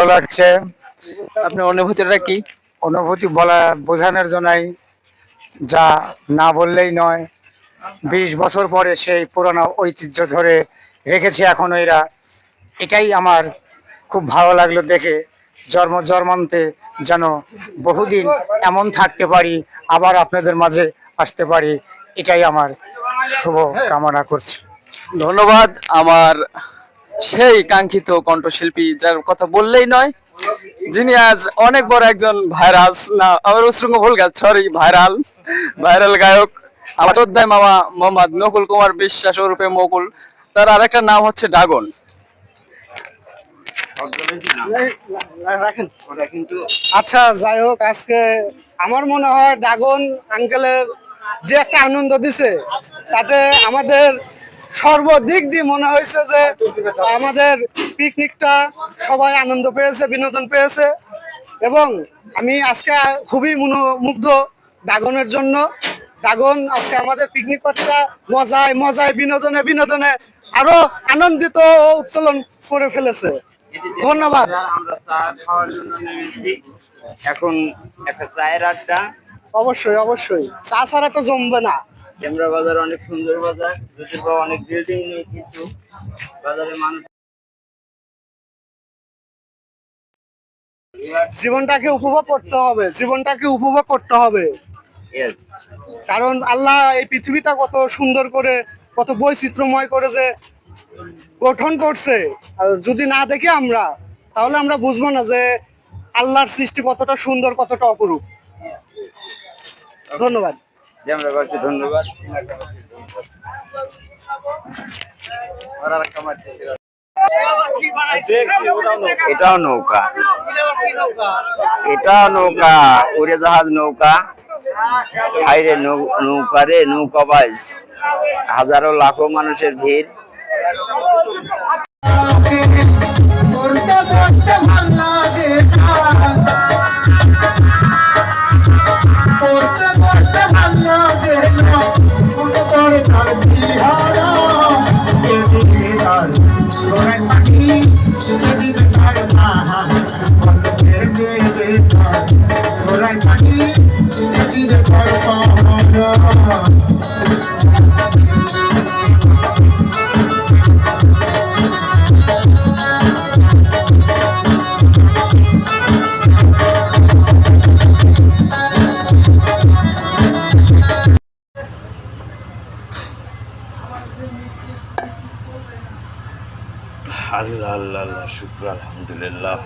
ভালো লাগছে। আপনার অনুভূতিটা কি? অনুভূতি বোঝানোর জন্যই, যা না বললেই নয়। 20 বছর পরে সেই পুরনো ঐতিহ্য ধরে রেখেছে এখন এরা। এটাই আমার খুব ভালো লাগলো দেখে। জন্মান্তে যেন বহুদিন এমন থাকতে পারি, আবার আপনাদের মাঝে আসতে পারি, এটাই আমার শুভ কামনা করছি। ধন্যবাদ। আমার সেই কাঙ্ক্ষিত কণ্ঠশিল্পী, যার কথা বললেই নয়, যিনি আজ অনেক বড় একজন ভাইরাল, না আমার উচ্চারণ ভুল গেছে, সরি, ভাইরাল গায়ক আমার চোদ্দাই মামা মোহাম্মদ নকুল কুমার বিশ্বাস ওরূপে মকুল। তার আরেকটা নাম হচ্ছে ড্রাগন। আচ্ছা, যাই হোক, আজকে আমার মনে হয় ড্রাগন আঙ্কেলের যে একটা আনন্দ দিছে, তাতে আমাদের সর্বদিক দিয়ে মনে হয়েছে যে আমাদের পিকনিকটা সবাই আনন্দ পেয়েছে, বিনোদন পেয়েছে। এবং আমি আজকে খুবই মুগ্ধ ড্রাগনের জন্য। ড্রাগন আজকে আমাদের পিকনিক পার্টিটা মজায় মজায়, বিনোদনে বিনোদনে আরো আনন্দিত ও উত্তোলন করে ফেলেছে। ধন্যবাদ। আমরা চা খাওয়ার জন্য নেমেছি। এখন একটা চায়ের আড্ডা। অবশ্যই অবশ্যই, চা ছাড়া তো জমবে না। ক্যামেরা বাজার অনেক সুন্দর বাজার, যদিও অনেক বিল্ডিং নেই, কিন্তু বাজারে মানুষ জীবনটাকে উপভোগ করতে হবে, জীবনটাকে উপভোগ করতে হবে। কারণ আল্লাহ এই পৃথিবীটা কত সুন্দর করে, কত বৈচিত্র্যময় করে যে গঠন করছে, আর যদি না দেখি আমরা, তাহলে আমরা বুঝবো না যে আল্লাহর সৃষ্টি কতটা সুন্দর, কতটা অপরূপ। ধন্যবাদ। আমরা বলছি ধন্যবাদ। এটাও নৌকা, এটাও নৌকা, উড়োজাহাজ নৌকা। হাইরে নৌকা রে, নৌকাবাজ, হাজারো লাখো মানুষের ভিড়। আল্লাহ আল্লাহ আল্লাহ, শুক্র, আলহামদুলিল্লাহ।